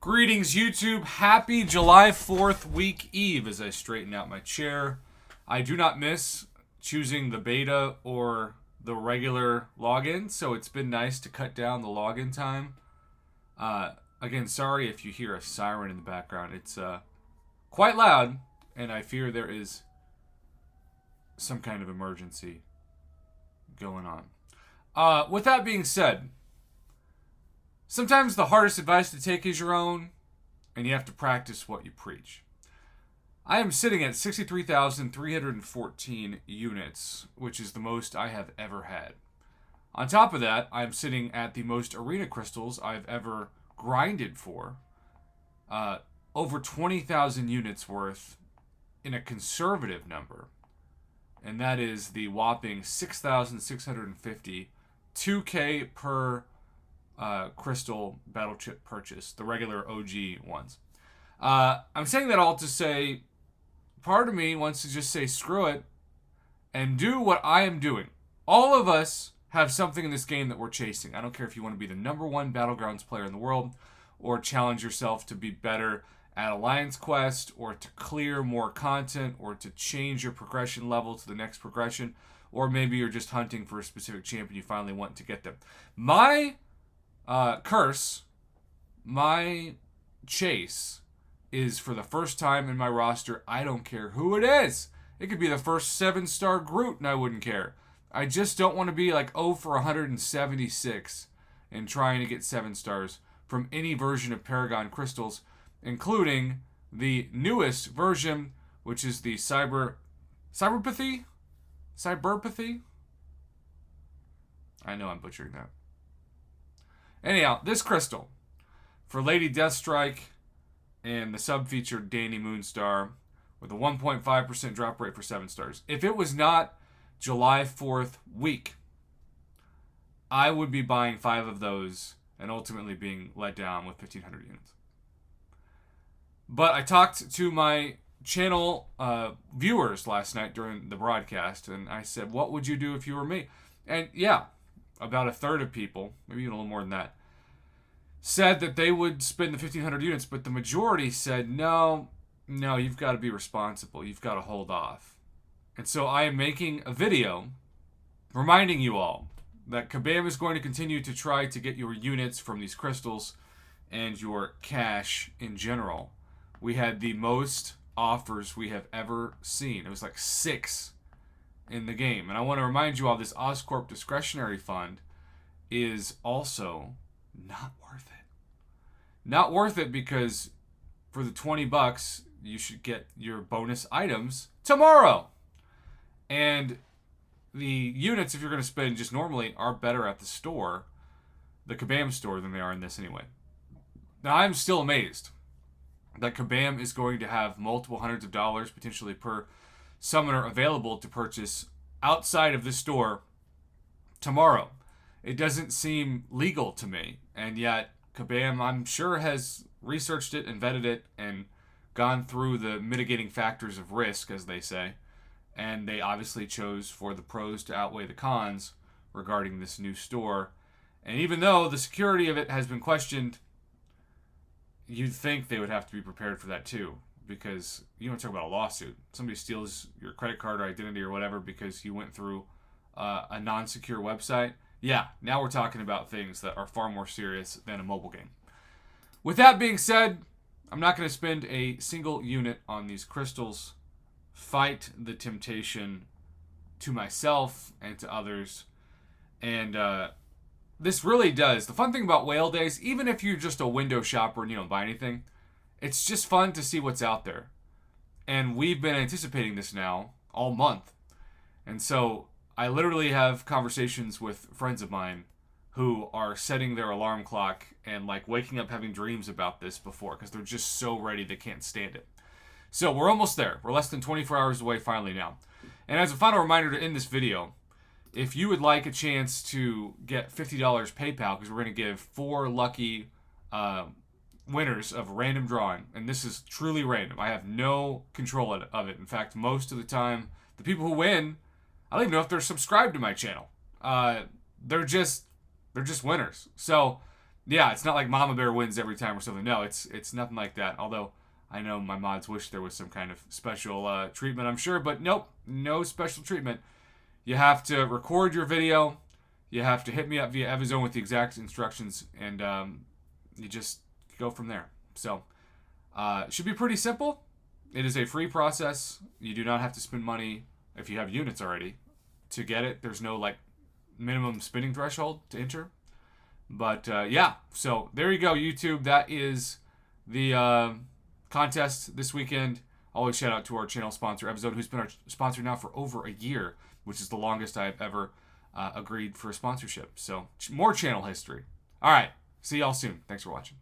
Greetings, YouTube. Happy July 4th week eve as I straighten out my chair. I do not miss choosing the beta or the regular login, so it's been nice to cut down the login time. Again, sorry if you hear a siren in the background. It's quite loud, and I fear there is some kind of emergency going on. With that being said, sometimes the hardest advice to take is your own, and you have to practice what you preach. I am sitting at 63,314 units, which is the most I have ever had. On top of that, I am sitting at the most arena crystals I've ever grinded for. Over 20,000 units worth in a conservative number. And that is the whopping 6,650 2K per crystal battle chip purchase, the regular OG ones. I'm saying that all to say, part of me wants to just say screw it and do what I am doing. All of us have something in this game that we're chasing. I don't care if you want to be the number one Battlegrounds player in the world or challenge yourself to be better at Alliance Quest or to clear more content or to change your progression level to the next progression, or maybe you're just hunting for a specific champion you finally want to get them. My curse, my chase is for the first time in my roster. I don't care who it is. It could be the first 7-star Groot and I wouldn't care. I just don't want to be like 0 for 176 and trying to get 7 stars from any version of Paragon Crystals, including the newest version, which is the Cyberpathy? I know I'm butchering that. Anyhow, this crystal for Lady Deathstrike and the sub-featured Danny Moonstar with a 1.5% drop rate for 7 stars. If it was not July 4th week, I would be buying 5 of those and ultimately being let down with 1,500 units. But I talked to my channel viewers last night during the broadcast, and I said, what would you do if you were me? And yeah, about a third of people, maybe even a little more than that, said that they would spend the 1,500 units, but the majority said, no, you've got to be responsible. You've got to hold off. And so I am making a video reminding you all that Kabam is going to continue to try to get your units from these crystals and your cash in general. We had the most offers we have ever seen. It was like 6 in the game. And I want to remind you all, this Oscorp discretionary fund is also not worth it. Not worth it because for the $20, you should get your bonus items tomorrow. And the units, if you're going to spend just normally, are better at the store, the Kabam store, than they are in this anyway. Now, I'm still amazed that Kabam is going to have multiple hundreds of dollars potentially per summoner available to purchase outside of this store tomorrow. It doesn't seem legal to me, and yet Kabam, I'm sure, has researched it and vetted it and gone through the mitigating factors of risk, as they say, and they obviously chose for the pros to outweigh the cons regarding this new store. And even though the security of it has been questioned, you'd think they would have to be prepared for that too, because you don't talk about a lawsuit. Somebody steals your credit card or identity or whatever because you went through a non-secure website. Yeah, now we're talking about things that are far more serious than a mobile game. With that being said, I'm not going to spend a single unit on these crystals. Fight the temptation to myself and to others. And this really does. The fun thing about whale days, even if you're just a window shopper and you don't buy anything, it's just fun to see what's out there. And we've been anticipating this now all month. And so I literally have conversations with friends of mine who are setting their alarm clock and like waking up having dreams about this before because they're just so ready they can't stand it. So we're almost there. We're less than 24 hours away finally now. And as a final reminder to end this video, if you would like a chance to get $50 PayPal, because we're going to give 4 lucky winners of random drawing, and this is truly random. I have no control of it. In fact, most of the time, the people who win, I don't even know if they're subscribed to my channel. They're just winners. So Yeah, it's not like Mama Bear wins every time or something. No, it's nothing like that. Although I know my mods wish there was some kind of special treatment, I'm sure, but nope, no special treatment. You have to record your video. You have to hit me up via Evizone with the exact instructions, and you just go from there. So it should be pretty simple. It is a free process. You do not have to spend money if you have units already to get it. There's no like minimum spinning threshold to enter. But yeah, so there you go, YouTube. That is the contest this weekend. Always shout out to our channel sponsor, Evizone, who's been our sponsor now for over a year, which is the longest I've ever agreed for a sponsorship. So more channel history. All right, see y'all soon. Thanks for watching.